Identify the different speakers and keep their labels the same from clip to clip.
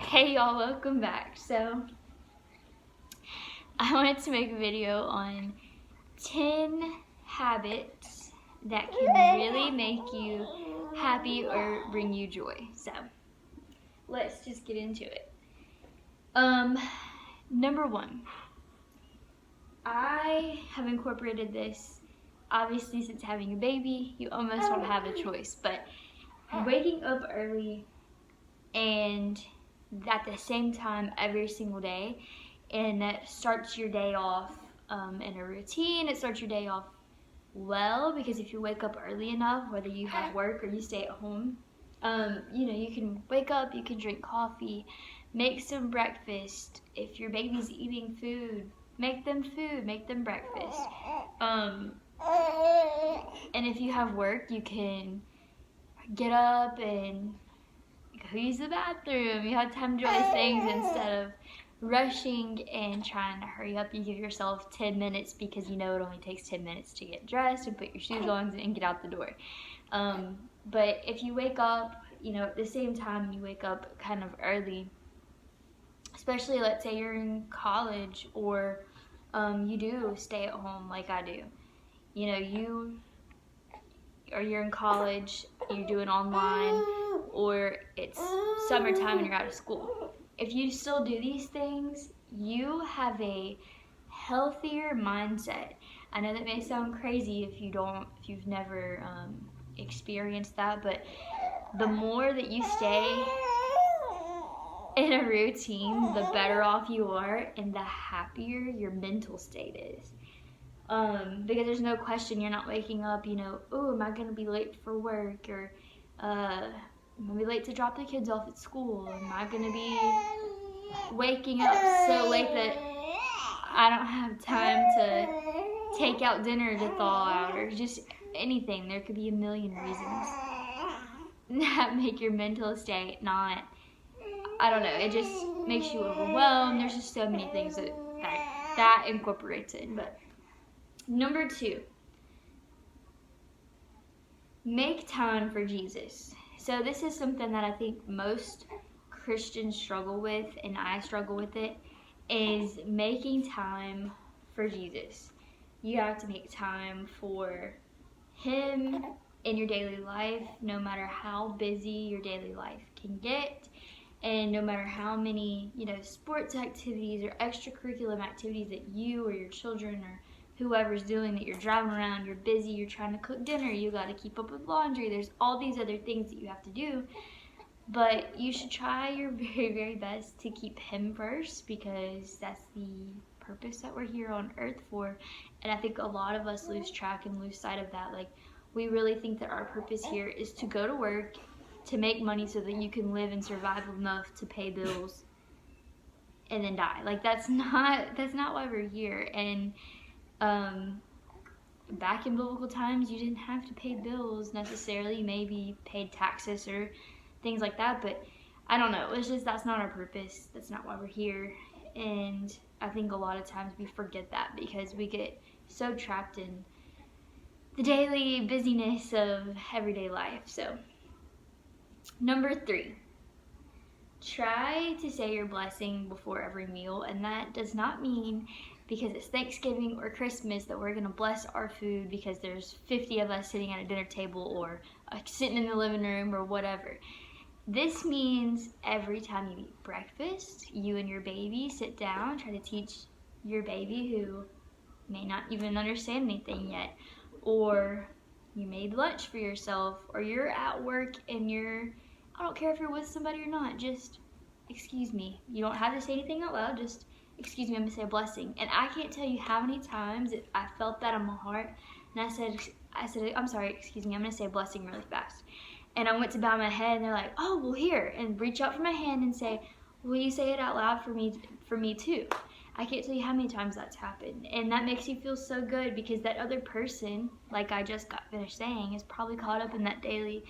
Speaker 1: Hey y'all, welcome back. So, I wanted to make a video on 10 habits that can really make you happy or bring you joy. So, let's just get into it. Number 1. I have incorporated this, obviously since having a baby, you almost don't have a choice, but waking up early and at the same time every single day, and that starts your day off in a routine. It starts your day off well, because if you wake up early enough, whether you have work or you stay at home, you can wake up, you can drink coffee, make some breakfast. If your baby's eating food, make them breakfast. And if you have work, you can get up and go use the bathroom. You have time to do these things instead of rushing and trying to hurry up. You give yourself 10 minutes because you know it only takes 10 minutes to get dressed and put your shoes on and get out the door. But if you wake up, at the same time you wake up kind of early, especially let's say you're in college or you do stay at home like I do. You're in college, you're doing online, or it's summertime and you're out of school. If you still do these things, you have a healthier mindset. I know that may sound crazy if you've never experienced that, but the more that you stay in a routine, the better off you are and the happier your mental state is. Because there's no question you're not waking up, oh, am I going to be late for work, or I'm going to be late to drop the kids off at school, am I going to be waking up so late that I don't have time to take out dinner to thaw out, or just anything. There could be a million reasons that make your mental state not, I don't know, it just makes you overwhelmed. There's just so many things that incorporates it. But number 2, make time for Jesus. So this is something that I think most Christians struggle with, and I struggle with it, is making time for Jesus. You have to make time for Him in your daily life, no matter how busy your daily life can get, and no matter how many, sports activities or extracurricular activities that you or your children or whoever's doing, that you're driving around, you're busy, you're trying to cook dinner, you got to keep up with laundry, there's all these other things that you have to do. But you should try your very, very best to keep Him first, because that's the purpose that we're here on earth for. And I think a lot of us lose track and lose sight of that. Like, we really think that our purpose here is to go to work, to make money so that you can live and survive enough to pay bills and then die. Like, that's not why we're here. And back in biblical times, you didn't have to pay bills necessarily. You maybe paid taxes or things like that, but I don't know. It's just, that's not our purpose. That's not why we're here. And I think a lot of times we forget that because we get so trapped in the daily busyness of everyday life. So, number 3, try to say your blessing before every meal. And that does not mean because it's Thanksgiving or Christmas that we're going to bless our food because there's 50 of us sitting at a dinner table or sitting in the living room or whatever. This means every time you eat breakfast, you and your baby sit down, try to teach your baby, who may not even understand anything yet, or you made lunch for yourself, or you're at work and I don't care if you're with somebody or not, just excuse me. You don't have to say anything out loud, just excuse me, I'm going to say a blessing. And I can't tell you how many times I felt that in my heart, and I said, I'm sorry, excuse me, I'm going to say a blessing really fast. And I went to bow my head, and they're like, oh, well, here, and reach out for my hand and say, will you say it out loud for me too? I can't tell you how many times that's happened. And that makes you feel so good, because that other person, like I just got finished saying, is probably caught up in that daily,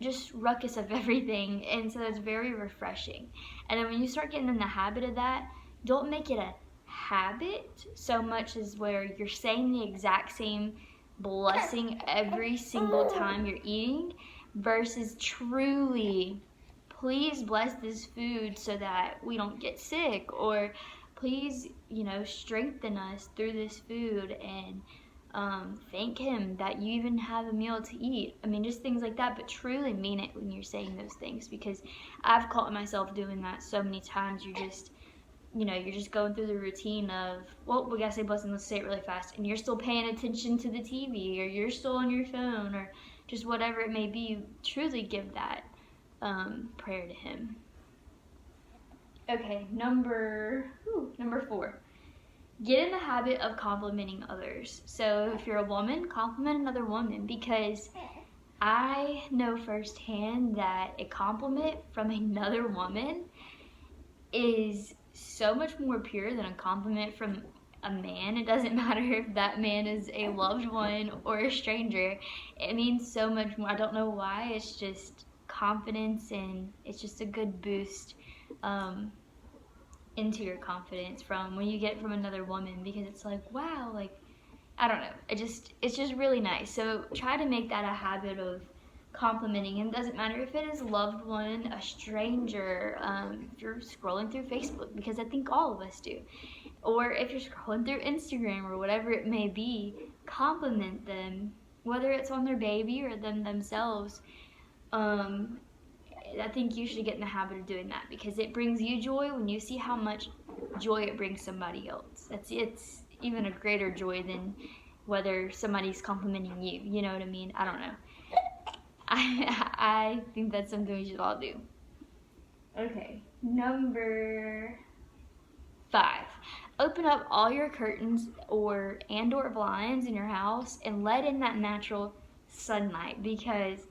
Speaker 1: just ruckus of everything. And so it's very refreshing. And then when you start getting in the habit of that, don't make it a habit so much as where you're saying the exact same blessing every single time you're eating, versus truly please bless this food so that we don't get sick, or please, strengthen us through this food, and thank him that you even have a meal to eat. I mean, just things like that, but truly mean it when you're saying those things, because I've caught myself doing that so many times. You're just going through the routine of, well, we gotta say blessing, let's say it really fast, and you're still paying attention to the TV, or you're still on your phone, or just whatever it may be. Truly give that prayer to him. Okay, number 4. Get in the habit of complimenting others. So if you're a woman, compliment another woman, because I know firsthand that a compliment from another woman is so much more pure than a compliment from a man. It doesn't matter if that man is a loved one or a stranger. It means so much more. I don't know why. It's just confidence, and it's just a good boost into your confidence from when you get it from another woman, because it's like, wow, like, I don't know, it's just really nice. So try to make that a habit of complimenting him. Doesn't matter if it is a loved one, a stranger, if you're scrolling through Facebook, because I think all of us do, or if you're scrolling through Instagram or whatever it may be, compliment them, whether it's on their baby or themselves. I think you should get in the habit of doing that, because it brings you joy when you see how much joy it brings somebody else. It's even a greater joy than whether somebody's complimenting you. You know what I mean? I don't know. I think that's something we should all do. Okay, number 5. Open up all your curtains or blinds in your house and let in that natural sunlight, because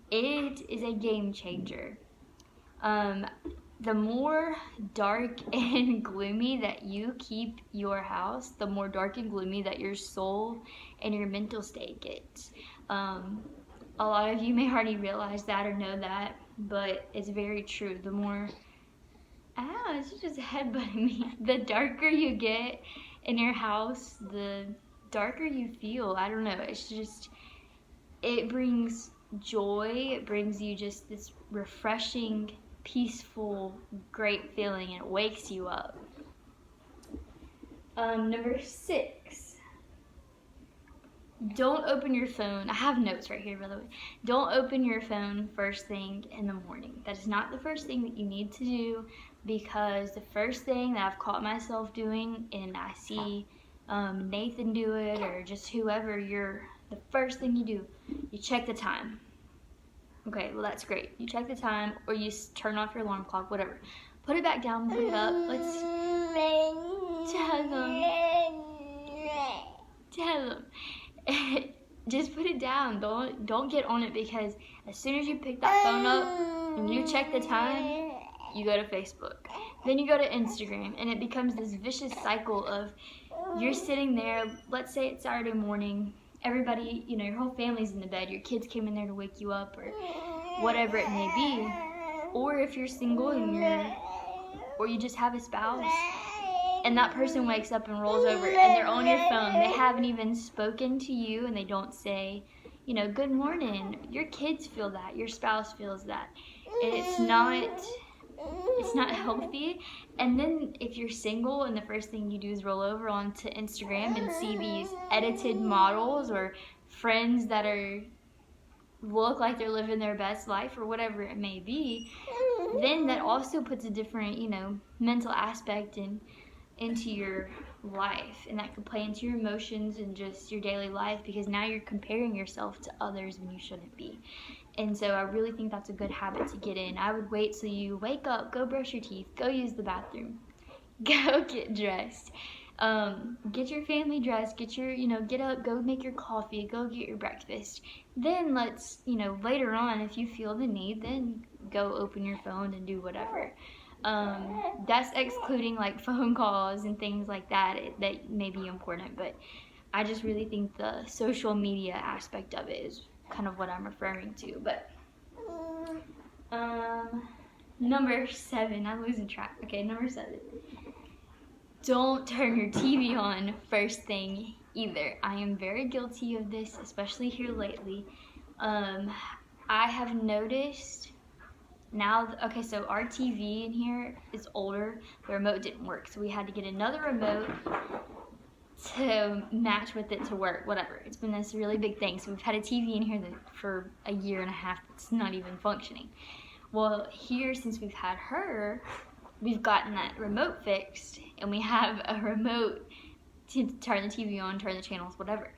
Speaker 1: it is a game changer. The more dark and gloomy that you keep your house, the more dark and gloomy that your soul and your mental state gets. A lot of you may already realize that or know that, but it's very true. The more, it's just headbutting me. The darker you get in your house, the darker you feel. I don't know. It's just, it brings joy. It brings you just this refreshing, peaceful, great feeling, and it wakes you up. Number 6. Don't open your phone. I have notes right here, by the way. Don't open your phone first thing in the morning. That is not the first thing that you need to do, because the first thing that I've caught myself doing, and I see Nathan do it, or just whoever, the first thing you do, you check the time. Okay, well, that's great. You check the time, or you turn off your alarm clock, whatever. Put it back down, put it up. Let's tell them. Just put it down. Don't get on it, because as soon as you pick that phone up and you check the time, you go to Facebook. Then you go to Instagram, and it becomes this vicious cycle of you're sitting there. Let's say it's Saturday morning. Everybody, your whole family's in the bed. Your kids came in there to wake you up, or whatever it may be. Or if you're single or you just have a spouse, and that person wakes up and rolls over, and they're on your phone. They haven't even spoken to you, and they don't say, good morning. Your kids feel that. Your spouse feels that. And it's not healthy. And then if you're single and the first thing you do is roll over onto Instagram and see these edited models or friends that look like they're living their best life, or whatever it may be, then that also puts a different, mental aspect into your life, and that can play into your emotions and just your daily life, because now you're comparing yourself to others when you shouldn't be. And so I really think that's a good habit to get in. I would wait till you wake up, go brush your teeth, go use the bathroom, go get dressed, get your family dressed, get up, go make your coffee, go get your breakfast. Then let's, later on, if you feel the need, then go open your phone and do whatever. That's excluding like phone calls and things like that that may be important, but I just really think the social media aspect of it is kind of what I'm referring to. But number 7, I'm losing track. Okay, number 7. Don't turn your TV on first thing either. I am very guilty of this, especially here lately. I have noticed now, okay, so our TV in here is older. The remote didn't work, so we had to get another remote to match with it to work, whatever. It's been this really big thing. So we've had a TV in here for a year and a half that's not even functioning. Well, here, since we've had her, we've gotten that remote fixed, and we have a remote to turn the TV on, turn the channels, whatever.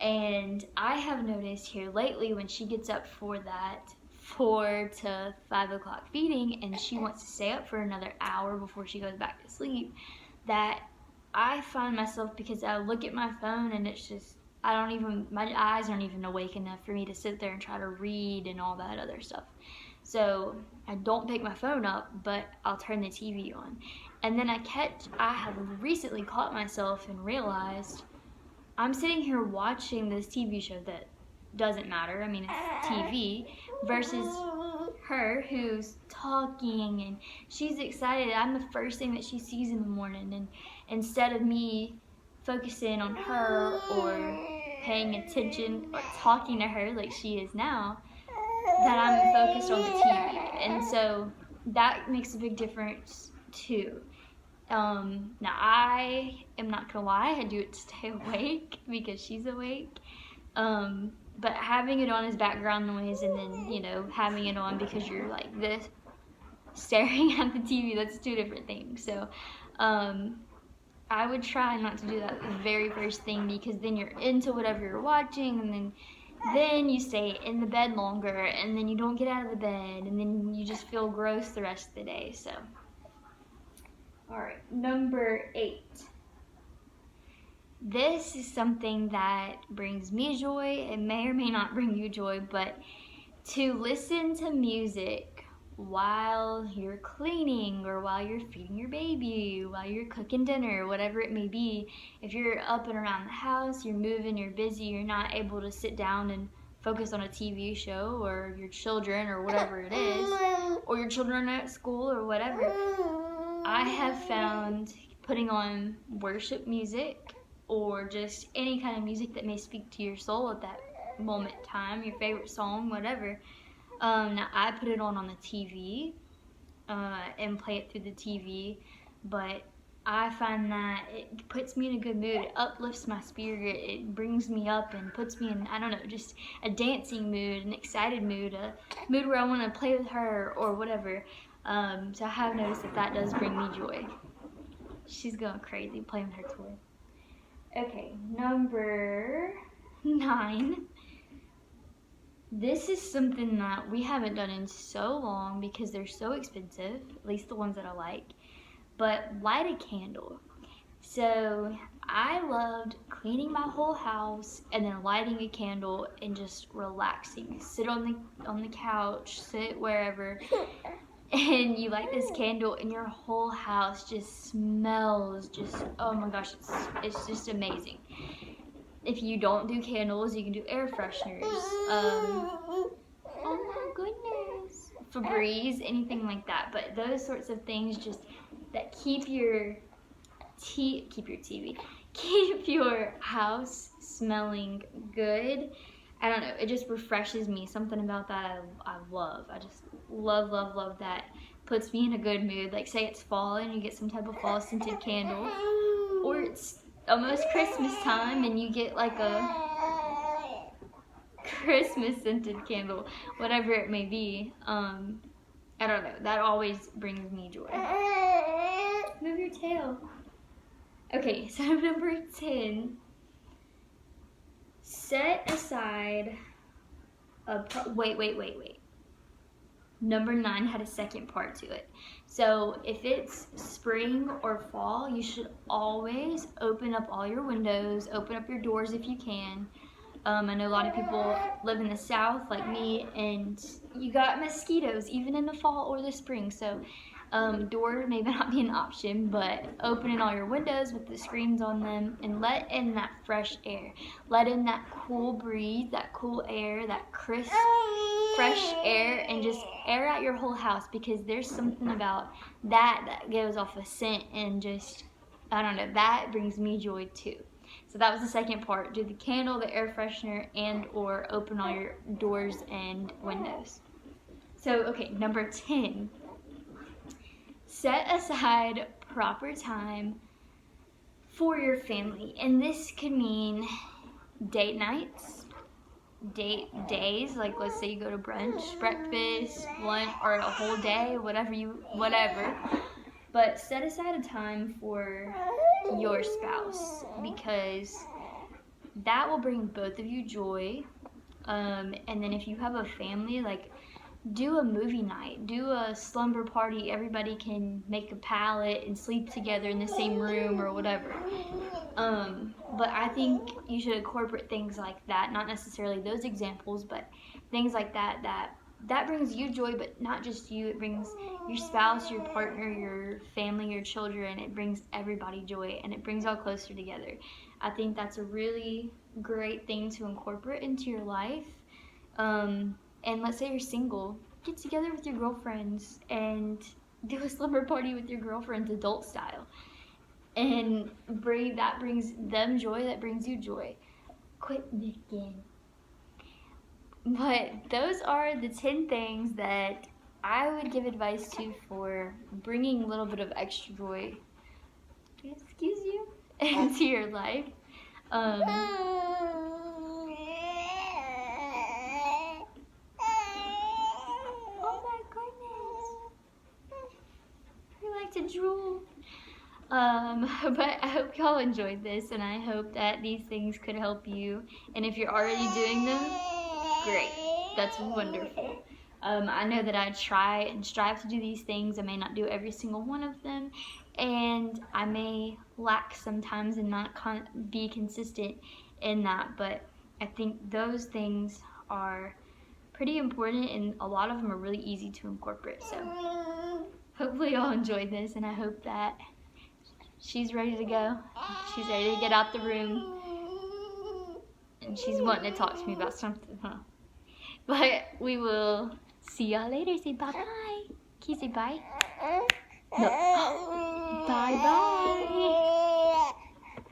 Speaker 1: And I have noticed here lately when she gets up for that 4 to 5 o'clock feeding and she wants to stay up for another hour before she goes back to sleep, that I find myself, because I look at my phone and it's just, my eyes aren't even awake enough for me to sit there and try to read and all that other stuff. So I don't pick my phone up, but I'll turn the TV on. And then I have recently caught myself and realized I'm sitting here watching this TV show that doesn't matter. I mean, it's TV, versus her who's talking and she's excited. I'm the first thing that she sees in the morning, and instead of me focusing on her or paying attention or talking to her like she is now, that I'm focused on the TV. And so that makes a big difference too. Now I am not gonna lie, I do it to stay awake because she's awake. But having it on as background noise and then, having it on because you're like this, staring at the TV, that's two different things. So, I would try not to do that the very first thing, because then you're into whatever you're watching, and then you stay in the bed longer, and then you don't get out of the bed, and then you just feel gross the rest of the day. So, alright, number 8. This is something that brings me joy. It may or may not bring you joy, but to listen to music while you're cleaning, or while you're feeding your baby, while you're cooking dinner, whatever it may be. If you're up and around the house, you're moving, you're busy, you're not able to sit down and focus on a TV show, or your children, or whatever it is, or your children are at school, or whatever. I have found putting on worship music, or just any kind of music that may speak to your soul at that moment in time, your favorite song, whatever. Now I put it on the TV and play it through the TV, but I find that it puts me in a good mood. It uplifts my spirit. It brings me up and puts me in, I don't know, just a dancing mood, an excited mood, a mood where I want to play with her or whatever. So I have noticed that does bring me joy. She's going crazy playing with her toy. Okay, number 9. This is something that we haven't done in so long because they're so expensive, at least the ones that I like, but light a candle. So I loved cleaning my whole house and then lighting a candle and just relaxing. Sit on the couch, sit wherever, and you light this candle and your whole house just smells oh my gosh, it's just amazing. If you don't do candles, you can do air fresheners. Oh my goodness. Febreze, anything like that. But those sorts of things just that keep your house smelling good. I don't know, it just refreshes me. Something about that I love. I just love that. Puts me in a good mood. Like, say it's fall and you get some type of fall scented candle, or it's almost Christmas time and you get like a Christmas scented candle, whatever it may be. I don't know, that always brings me joy. Move your tail. Okay, so number 10, set aside wait. Number 9 had a second part to it. So if it's spring or fall, you should always open up all your windows, open up your doors if you can. I know a lot of people live in the South like me, and you got mosquitoes even in the fall or the spring. So door may not be an option, but opening all your windows with the screens on them and let in that fresh air. Let in that cool breeze, that cool air, that crisp, fresh air, and just air out your whole house, because there's something about that gives off a scent, and just, I don't know, that brings me joy too. So that was the second part. Do the candle, the air freshener, and or open all your doors and windows. So, okay, number 10. Set aside proper time for your family. And this could mean date nights, date days, like let's say you go to brunch, breakfast, lunch, or a whole day, whatever. But set aside a time for your spouse, because that will bring both of you joy. And then if you have a family, like, do a movie night, do a slumber party. Everybody can make a pallet and sleep together in the same room or whatever. But I think you should incorporate things like that, not necessarily those examples, but things like that brings you joy, but not just you. It brings your spouse, your partner, your family, your children. It brings everybody joy, and it brings all closer together. I think that's a really great thing to incorporate into your life. And let's say you're single, get together with your girlfriends and do a slumber party with your girlfriends, adult style. And that brings them joy, that brings you joy. Quit nicking. But those are the 10 things that I would give advice to for bringing a little bit of extra joy, excuse you, into your life. To drool. But I hope y'all enjoyed this, and I hope that these things could help you. And if you're already doing them, great. That's wonderful. I know that I try and strive to do these things. I may not do every single one of them, and I may lack sometimes and not be consistent in that, but I think those things are pretty important, and a lot of them are really easy to incorporate. So hopefully y'all enjoyed this, and I hope that she's ready to go. She's ready to get out the room, and she's wanting to talk to me about something, huh? But we will see y'all later. Say bye-bye. Can you say bye? No. Bye-bye.